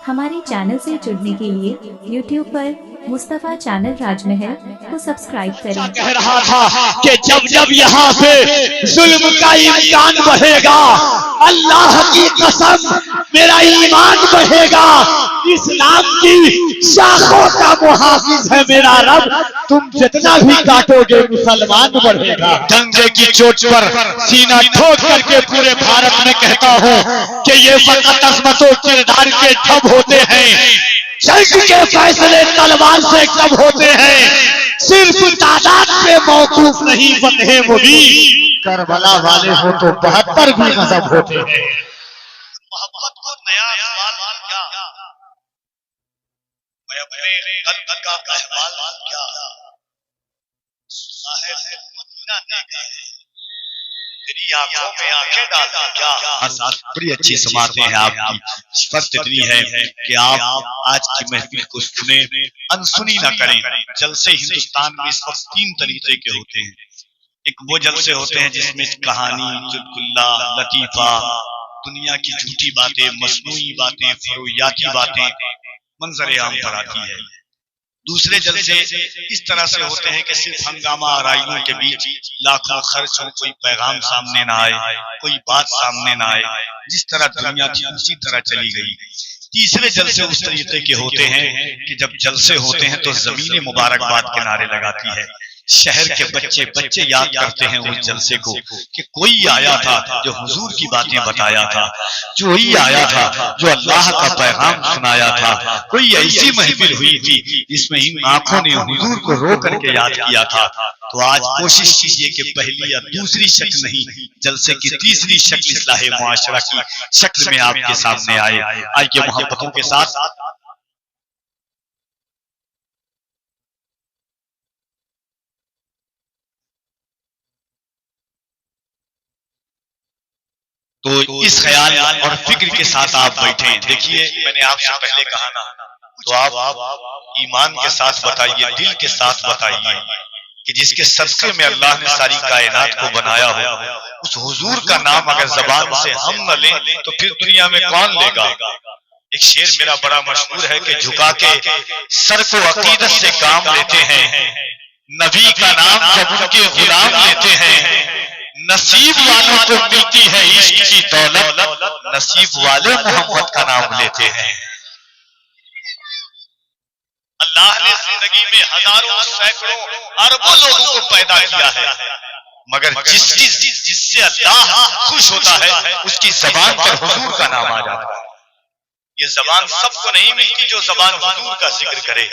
हमारे चैनल से जुड़ने के लिए YouTube पर मुस्तफा चैनल राजमहल को सब्सक्राइब करें। कह रहा था कि जब जब यहाँ से जुल्म का इम्कान बढ़ेगा, अल्लाह की कसम मेरा ईमान बढ़ेगा। इस्लाम की शाखों का मुहाफिज है मेरा रब, तुम जितना भी काटोगे मुसलमान बढ़ेगा। दंगे की चोट पर सीना ठोक करके पूरे भारत में कहता हूँ कि ये फकत अजमतों किरदार के ठब होते हैं, जंग के फैसले तलवार से कब होते हैं। सिर्फ तादाद पे मौकूफ नहीं फतेह मुबीन, करबला वाले हो तो 72 भी गजब होते हैं। मोहब्बत को नया सवाल क्या, मैं अपने कल्ब का अहवाल क्या, साहिब मदीना देखा है, तेरी आंखों में आंखें डाल क्या। बड़ी अच्छी समातें हैं आपकी, फर्क इतनी है कि आप आज की महफिल को सुने, अनसुनी ना करें। जलसे हिंदुस्तान में इस वक्त 3 तरीके के होते हैं। एक वो जलसे होते हैं जिसमें कहानी, चुटकुला, लतीफा, दुनिया की झूठी बातें, मसनूई बातें, फरोयाती बातें मंजर आम पर आती है। दूसरे जलसे इस तरह से होते हैं कि सिर्फ हंगामा आराइयों के बीच लाखों खर्च हो, कोई पैगाम सामने ना आए, कोई बात सामने ना आए, जिस तरह दुनिया थी उसी तरह चली गई। तीसरे जलसे उस तरीके के होते हैं कि जब जलसे होते हैं तो जमीन मुबारकबाद के नारे लगाती है। शहर के बच्चे याद करते हैं उस जलसे को कि कोई आया था जो हुजूर की बातें बताया था, कोई आया था जो अल्लाह का पैगाम सुनाया था, कोई ऐसी महफिल हुई थी जिसमें इन आंखों ने हुजूर को रो करके याद किया था। तो आज कोशिश कीजिए कि पहली या दूसरी शक्ल नहीं, जलसे की तीसरी शक्ल इस्लाह मुआशरा की शक्ल में आपके सामने आए। आइए मोहब्बतों के साथ तो इस ख्याल और फिक्र के साथ आप बैठे। देखिए, मैंने आपसे पहले कहा ना, तो आप ईमान के साथ बताइए, दिल के साथ बताइए कि जिसके सदक़े में अल्लाह ने सारी कायनात को बनाया हो, उस हुजूर का नाम अगर जबान से हम न लें तो फिर दुनिया में कौन लेगा। एक शेर मेरा बड़ा मशहूर है कि झुका के सर को अकीदत से काम लेते हैं, नबी का नाम जब उनके गुलाम लेते हैं, नसीब वालों को मिलती है इश्क की दौलत, नसीब वाले मोहम्मद का नाम लेते हैं। अल्लाह ने जिंदगी में हजारों, सैकड़ों, अरबों लोगों को पैदा किया है, मगर जिससे अल्लाह खुश होता है उसकी जबान पर हुजूर का नाम आ जाता है। ये जबान सबको नहीं मिलती जो जबान हुजूर का जिक्र करे।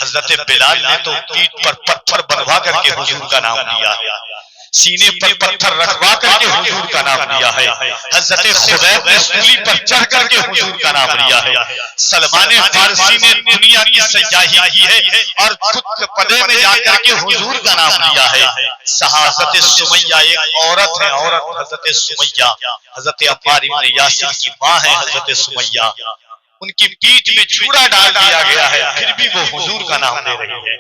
हजरत बिलाल ने तो पीठ पर पत्थर बनवा करके हुजूर का नाम लिया है, सीने पर पत्थर रखवा करके हुजूर का नाम लिया है। हजरत खुबैब ने सूली पर चढ़ करके हुजूर का नाम लिया है। सलमान फारसी ने दुनिया की सयाही की है और खुद पदे में जाकर के हुजूर का नाम लिया है। हजरत सुमैया एक औरत है, औरत हजरत सुमैया, हजरत अम्मार इब्न यासिर की माँ है हजरत सुमैया। उनकी पीठ में चूड़ा डाल दिया गया है, फिर भी वो हुजूर का नाम ले रही है।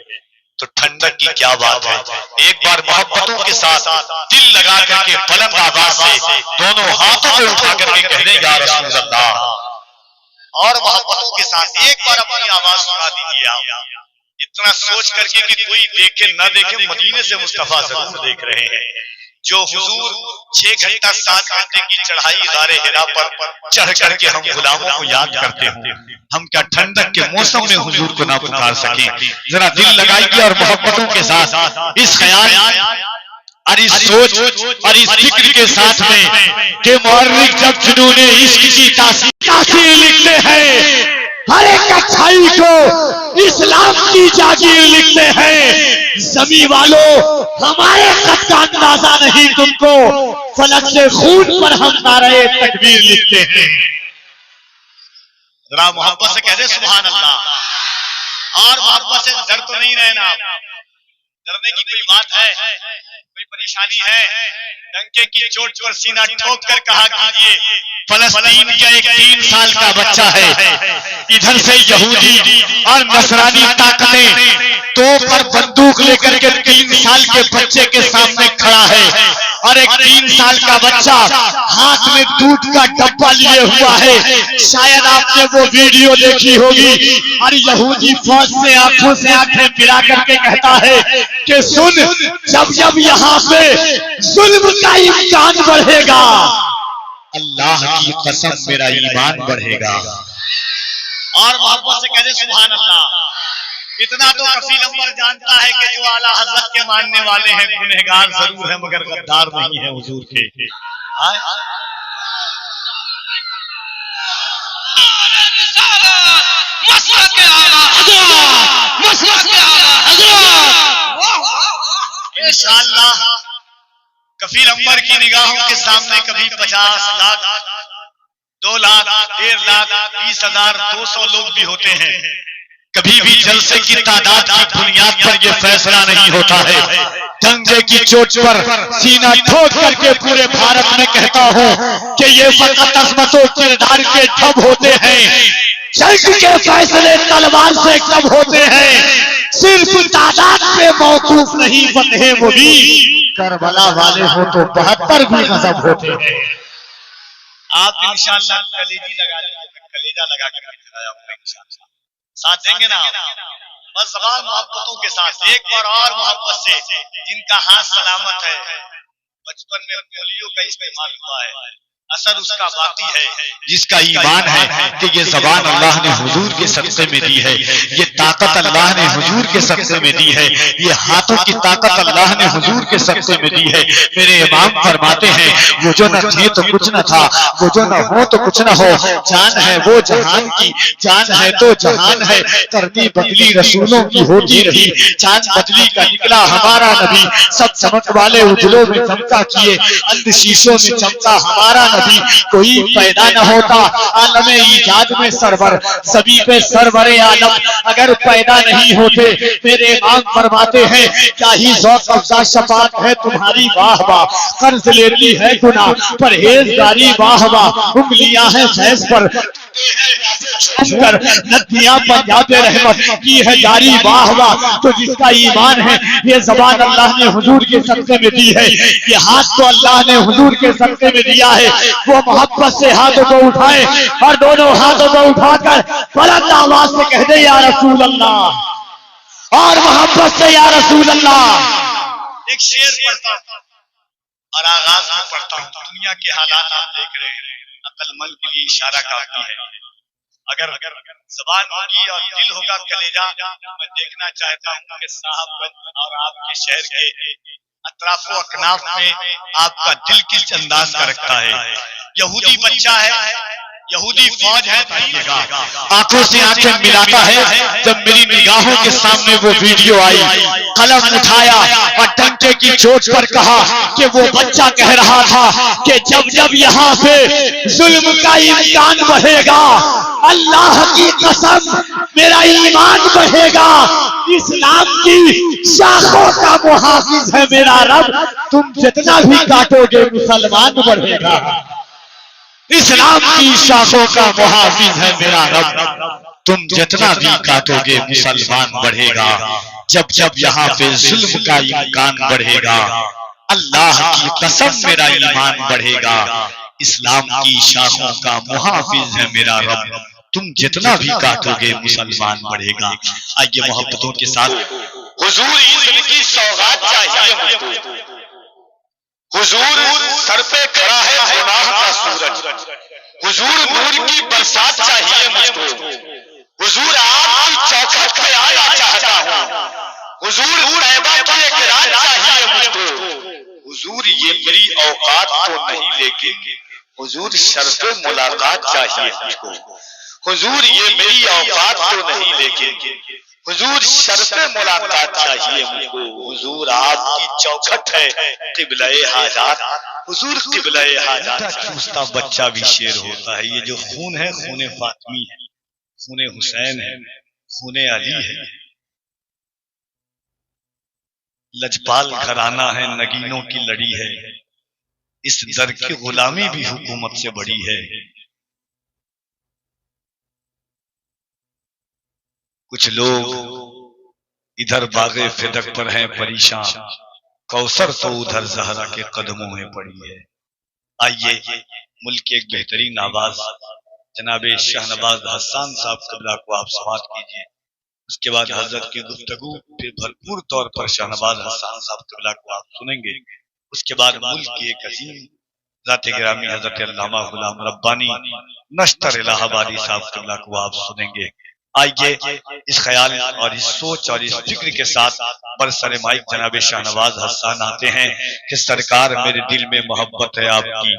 तो ठंडक की क्या बात है। एक बार मोहब्बतों के साथ दिल लगा करके बुलंद आवाज से दोनों हाथों को उठा करके कह दें या रसूल अल्लाह, और मोहब्बतों के साथ एक बार अपनी आवाज सुना दीजिए आप, इतना सोच करके कि कोई देखे न देखे, मदीने से मुस्तफा जरूर देख रहे हैं। जो हुजूर 6 घंटा 7 घंटे की चढ़ाई गारे हिरा पर चढ़ करके हम गुलामों को याद करते हैं, हम क्या ठंडक के मौसम में हुजूर को ना पुकार सके। जरा दिल लगाइए और मोहब्बतों के साथ इस ख्याल और इस सोच और इस फिक्र के साथ में कि मुअर्रिख जब जुनूने इश्क की तासीर लिखते हैं, हर एक अच्छाई को इस्लाम की जागीर लिखते हैं। जमी वालों, हमारे कद का अंदाजा नहीं तुमको, फलक से खून पर हम नारे तकबीर लिखते हैं। जरा मोहब्बत से कह दे सुभान अल्लाह। और मोहब्बत से डर तो नहीं रहना, डरने की कोई बात है, कोई परेशानी है, डंके की चोट पर सीना ठोक कर कहा कीजिए, फलस्तीन का एक 3 साल का बच्चा है, इधर से यहूदी और नसरानी ताकतें तोप और बंदूक लेकर के 3 साल के बच्चे के सामने खड़ा है और एक 3 साल का बच्चा हाथ में दूध का डब्बा लिए हुआ है। शायद आपने वो वीडियो देखी होगी। और यहूदी फौज से आंखों से आंखें मिला करके कहता है कि सुन, जब जब यहाँ पे जुल्म का इम्कान बढ़ेगा, अल्लाह की कसम मेरा ईमान बढ़ेगा। और मोहब्बत से कहते सुभान अल्लाह। इतना तो कफील अंबर जानता है कि जो आला हजरत के मानने वाले हैं गुनहगार जरूर है मगर गद्दार नहीं है हुजूर के। इंशाअल्लाह कफील अंबर की निगाहों के सामने कभी 50 लाख, 2 लाख, 1.5 लाख, 20,000, 200 लोग भी होते हैं। कभी भी जलसे की तादाद की बुनियाद पर यह फैसला नहीं होता है। दंगे की चोट पर सीना ठोक करके पूरे भारत में कहता हूँ कि ये फकत अजमतों किरदार के ढब होते हैं। जंग के फैसले तलवार से कब होते हैं। सिर्फ तादाद पे मौकूफ नहीं फतह वो भी करबला वाले हो तो 72 भी गजब होते हैं। आप इंशाअल्लाह कलेजी लगा देंगे, कलेजा लगा कर इंशाअल्लाह साथ देंगे ना। बस जबान मोहब्बतों के साथ एक बार और मोहब्बत से, जिनका हाथ सलामत है, बचपन में पोलियो का इस्तेमाल हुआ है, असर उसका बाकी है, जिसका ईमान है कि ये जबान अल्लाह ने हुजूर के सदक़े में दी है, ये ताकत अल्लाह ने हुजूर के सदक़े में दी है, ये हाथों की ताकत अल्लाह ने हुजूर के सदक़े में दी है। मेरे इमाम फरमाते हैं वो जो न थे तो कुछ न था, वो जो न हो तो कुछ न हो, जान है वो जहान की, जान है तो जहान है। करनी बदली रसूलों की होती रही, चांद बदली का निकला हमारा नबी। सब चमक वाले उजलों में चमका किए, अंध शीशों में चमका हमारा नबी। कोई पैदा न होता आलम ईजाद में सरवर, सभी पे सरवर आलम अगर पैदा नहीं होते। मेरे इमाम फरमाते हैं क्या ही ज़ौक़ अफ़ज़ा शफ़ाअत है तुम्हारी, वाह वाह। कर्ज लेती है गुनाह परहेज़गारी, वाह वाह। उंगलियां हैं फैज़ पर नदियां पंजाब रहमत की है जारी, वाह वाह। तो जिसका ईमान है ये ज़बान अल्लाह ने हुजूर के सदक़े में दी है, ये हाथ तो अल्लाह ने हुजूर के सदक़े में दिया है। वो मोहब्बत से हाथों को उठाए और दोनों हाथों को उठाकर बुलंद आवाज से कह दे या रसूल अल्लाह, और मोहब्बत से या रसूल अल्लाह। एक शेर पढ़ता हूं और आगाज में पढ़ता हूं। दुनिया के हालात आप देख रहे हैं, अक्लमंद के लिए इशारा काफी है। अगर ज़बान होगी और दिल होगा कलेजा, मैं देखना चाहता हूं कि साहबगंज और आपके शहर के अतराफो अकनाफ में आपका दिल किस अंदाज का रखता है। यहूदी बच्चा है, यहूदी फौज है, आंखों से आंखें मिलाता है। जब मेरी निगाहों के सामने वो वीडियो आई, कलम उठाया और डंके की चोट पर कहा कि वो बच्चा कह रहा था कि जब जब यहाँ पे जुल्म का इम्कान बढ़ेगा, अल्लाह की कसम मेरा ईमान बढ़ेगा। इस्लाम की शाखों का मुहाफिज है मेरा रब, तुम जितना भी काटोगे मुसलमान बढ़ेगा। इस्लाम की शाखों का मुहाफिज है मेरा रब, तुम जितना भी काटोगे मुसलमान बढ़ेगा। जब जब यहाँ पे जुल्म का इम्कान बढ़ेगा, अल्लाह की कसम मेरा ईमान बढ़ेगा। इस्लाम की शाखों का मुहाफिज है मेरा रब, तुम जितना भी काटोगे मुसलमान बढ़ेगा। आइए मोहब्बतों के साथ हुजूर ईद की सौगात चाहिए मुझको, हुजूर सर पे खड़ा है गुनाह का सूरज, हुजूर नूर की बरसात चाहिए मुझको, हुजूर आपकी चौखट पे आना चाहता हूँ, हुजूर तैबा की एक रात चाहिए मुझको, हुजूर ये मेरी औकात तो नहीं लेकिन हुजूर शर्फ़े मुलाकात चाहिए मुझको, हुजूर ये मेरी औकात तो नहीं लेकिन हुजूर शर्फ़े मुलाकात चाहिए मुझको, हुजूर आपकी चौखट है क़िबला-ए हाजात, हुजूर क़िबला-ए हाजात। चूसता बच्चा भी शेर होता है। ये जो खून है खून फातिमी है, खून हुसैन है, खून अली है। लजपाल घराना है, नगीनों की लड़ी है, इस दर की गुलामी भी हुकूमत से बड़ी है। कुछ लोग इधर बागे फिदक पर हैं परेशान, कौसर तो उधर जहरा के कदमों में पड़ी है। आइए मुल्क की एक बेहतरीन आवाज जनाब शाहनवाज हसन साहब कबला को आप समाप्त कीजिए। उसके बाद हजरत की गुफ्तगू फिर भरपूर तौर पर शाहनवाज हसन साहब कबला को आप सुनेंगे। उसके बाद मुल्क की एक अजीम जाते गिरामी हजरत अल्लामा गुलाम रब्बानी नश्तर इलाहाबादी साहब कबला को आप सुनेंगे। आइए इस ख्याल और इस सोच और इस फिक्र के साथ बरसरे माइक जनाब शाहनवाज हसन आते हैं कि सरकार मेरे दिल में मोहब्बत है आपकी,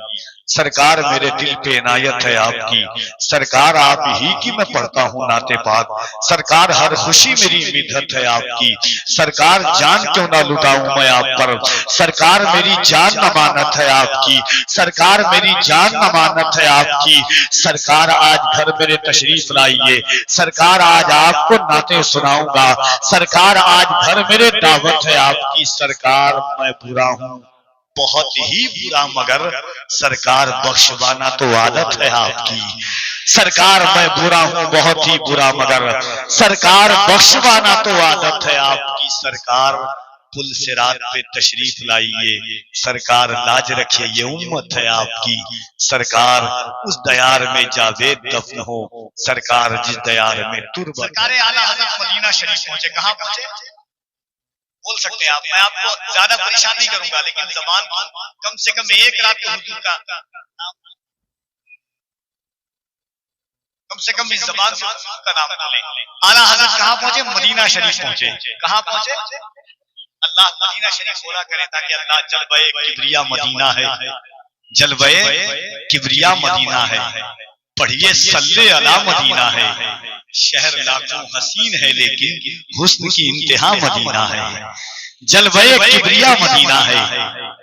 सरकार मेरे दिल पे इनायत है आपकी, सरकार आप ही की मैं पढ़ता हूँ नाते पाक, सरकार हर खुशी मेरी मिन्नत है आपकी, सरकार जान क्यों ना लुटाऊं मैं आप पर, सरकार मेरी जान अमानत है आपकी, सरकार मेरी जान अमानत है आपकी, सरकार आज घर मेरे तशरीफ लाइए, सरकार आज आपको नाते सुनाऊंगा, सरकार आज घर मेरे दावत है आपकी, सरकार मैं बुरा हूँ बहुत ही बुरा मगर सरकार बख्शवाना तो आदत है आपकी, सरकार मैं बुरा हूँ बहुत ही बुरा मगर सरकार बख्शवाना तो आदत है आपकी, सरकार पुल सिरात पे तशरीफ लाइए, सरकार लाज रखिए ये उम्मत है आपकी, सरकार उस दयार में जावेद दफन हो, सरकार जिस दयार में तुर्बत। सरकार आला हज़रत मदीना शरीफ पहुंचे, कहाँ पहुंचे बोल सकते हैं आप? मैं आपको ज्यादा परेशान नहीं करूंगा, लेकिन जबान को कम से कम एक रात को हुजूर का कम से कम इस जबान से हुजूर का नाम बोले। आला हज़रत कहाँ पहुंचे? मदीना शरीफ पहुंचे। कहाँ पहुंचे? अल्लाह मदीना शरीफ बोला करे ताकि अल्लाह जलवे किबरिया मदीना है, जलवे किबरिया मदीना है, पढ़िए सल्ले अला मदीना है, शहर लाखों हसीन है लेकिन हुस्न की इंतहा मदीना है, जलवे किबरिया मदीना है,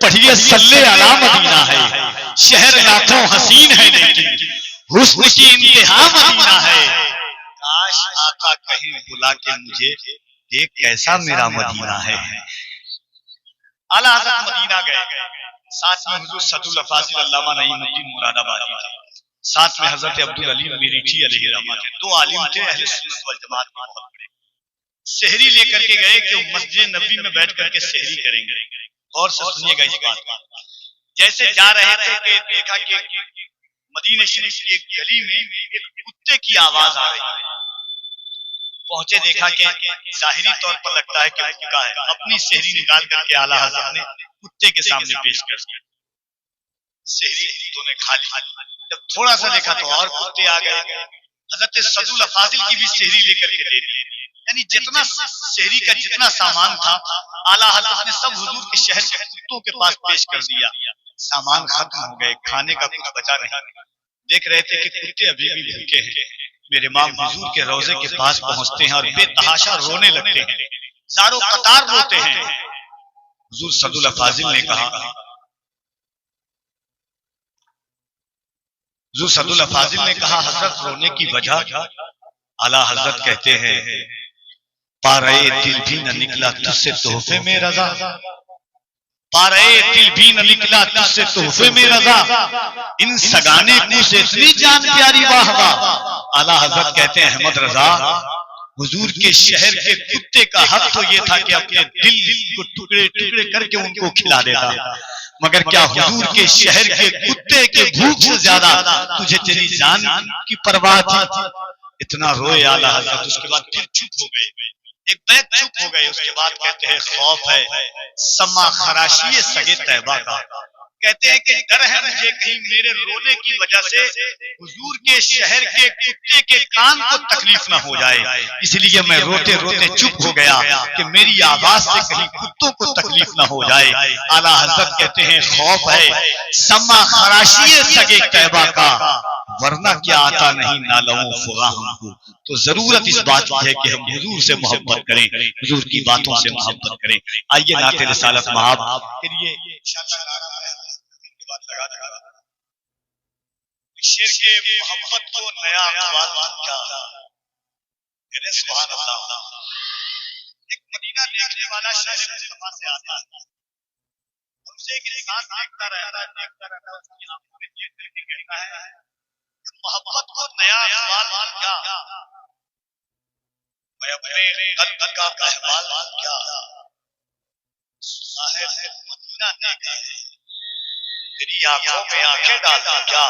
पढ़िए सल्ले अला मदीना है, शहर लाखों हसीन है लेकिन हुस्न की इंतहा मदीना है। काश आका कहीं बुला के मुझे देख कैसा मेरा मदीना है। आला हज़रत मदीना गए, साथ में हुजूर सदुल फाजिल अल्लामा नईमुद्दीन मुरादाबादी थे, साथ में हजरत अब्दुल अलीम मिरीची अलैहि रहमत थे, दो आलिम थे अहले सुन्नत वल जमात में बहुत बड़े। सहरी लेकर के गए कि मस्जिद नबी में बैठ करके सहरी करेंगे। गौर से सुनिएगा इस बात को। जैसे जा रहे थे कि देखा कि मदीने शरीफ की एक गली में एक कुत्ते की आवाज आ रही है। पहुंचे, देखा कि जाहिरी तौर पर लगता है कि भूखा है। अपनी सहरी निकाल करके आला हज़रत ने कुत्ते के सामने पेश कर दिया। सहरी कुत्तों ने खा ली। जब थोड़ा सा देखा तो और कुत्ते आ गए। हजरत सदुल फाजिल की भी सहरी लेकर के दे दी। यानी जितना सहरी का जितना सामान था आला हज़रत ने सब हुजूर के शहर के कुत्तों के पास पेश कर दिया। सामान खत्म हो गए, खाने का कुछ बचा नहीं। देख रहे थे कि कुत्ते अभी भी भूखे हैं। मेरे इमाम हुजूर के रोजे के पास पहुंचते हैं और बेतहाशा रोने लगते हैं, ज़ारो कतार रोते हैं। हुजूर सदुल फाजिल ने कहा, हुजूर सदुल फाजिल ने कहा हजरत रोने की वजह? आला हजरत कहते हैं पारे दिल भी न निकला तुझसे तोहफे में रजा, पारे दिल भी न निकला तुझसे तोहफे में रजा, इन सगाने को से इतनी जान प्यारी वाह वाह। आला हजरत कहते हैं अहमद रजा हुजूर के शहर के कुत्ते का हक तो ये था कि अपने दिल को टुकड़े टुकड़े करके उनको खिला देता, मगर क्या हुजूर के शहर के कुत्ते के भूख से ज्यादा तुझे तेरी जान की परवाह थी? इतना रोए आला हजरत। उसके बाद फिर चुप हो गए, एक बैग चुप हो गए। उसके बाद कहते हैं खौफ है समा खराशी सगे तैबा का, कहते हैं कि डर है मुझे कहीं मेरे रोने की वजह से हुजूर के शहर के कुत्ते के कान को तकलीफ ना हो जाए, इसलिए मैं रोते रोते चुप हो गया कि मेरी आवाज से कहीं कुत्तों को तकलीफ ना हो जाए। आला हजरत कहते हैं खौफ है समा खराशी सगे तैबा का, वरना क्या आता नहीं नालवों फुगा हमको। तो जरूरत इस बात की है कि हम हुजूर से मोहब्बत करें, हुजूर की बातों से मोहब्बत करें। आइए नाते रिसालत महब के लिए शेर के मोहब्बत को नया अखबार क्या सुभान अल्लाह। एक मदीना देखने वाला शहर मुस्तफा से आता है, उनसे एक इंसान देखता रहता है, उसकी आंखों में देख करके कहता है मोहब्बत को नया अखबार क्या, मैं अपने कल्ब का अहवाल क्या, सुना है तुम मदीना देखा है, तेरी आंखों में आंखें डाल दी क्या,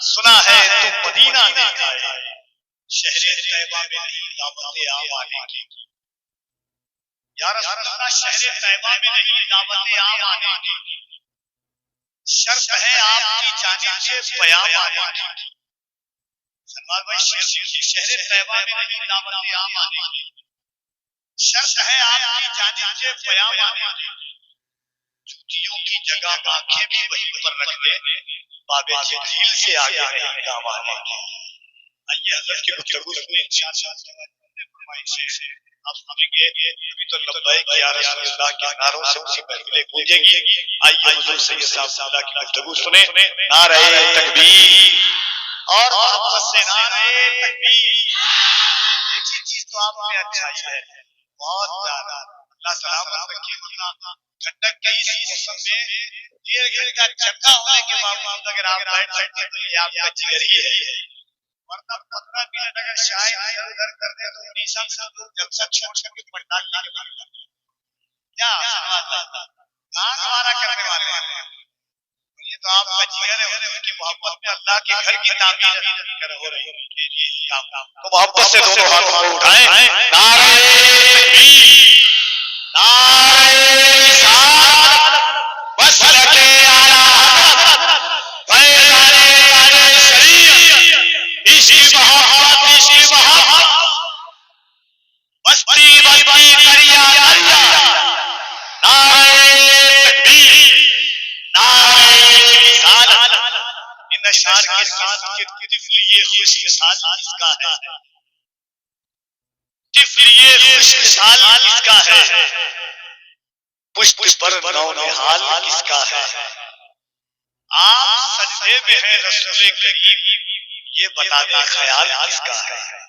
सुना है तुम मदीना देखा है, शहरे तैयबा में नहीं दावत आम आने की। या रसूल अल्लाह, शहरे तैयबा में नहीं दावत आम आने की, शर्त है आपकी जानिब से बयान आने की। सलमान भाई शेर की, शहरे तैयबा में नहीं दावत आम आने की, शर्त है आपकी जानिब से बयान आने की। जूतियों की जगह आंखें भी वहीं पर रख दे, बाबे जिब्रील से आगे नहीं काम आने की। आइए हज़रत की गुफ्तगू सुनिए इंशाअल्लाह। आप सुनेंगे अभी तो लब्बैक या रसूल अल्लाह के नारों से उनकी महफिलें गूंजेगी। आइए हुजूर सैयद साहब की गुफ्तगू सुने। नारे तकबीर और मोहब्बत से नारे तकबीर। एक ही चीज तो आप में अच्छा है, बहुत प्यारा, अल्लाह सलामत रखे। वरना ठंडक के इस मौसम में 1.5 घंटा चक्का होने के बावजूद अगर आप बैठ सकते तो ये आपका जिगर ही है। वरना 15 मिनट अगर शायद इधर उधर कर दे तो निशा से लोग जलसा छोड़ करके पंडाल के बाहर जाते हैं। क्या कहाँ गवारा करने वाले हैं? ये तो आपका जिगर है, उनकी मोहब्बत में अल्लाह के घर की तामीर कर हो रही है। तो मोहब्बत से दोनों हाथों को उठाएं, नारे तकबीर, नारे रिसालत, मसलके आला हज़रत, फैज़ाने तारे शरीयत, इश्क़ मोहब्बत, इश्क़ मोहब्बत, बस्ती बस्ती दरिया दरिया, नारे तकबीर, नारे रिसालत। इन अशार के साथ के तिफलिए खुश मिसाल इसका है, तिफलिए खुश मिसाल इसका है, पुष्प पर नौ निहाल किसका है। आप सजदे में हैं रसूले करीम, ये बता दे ख्याल किसका है।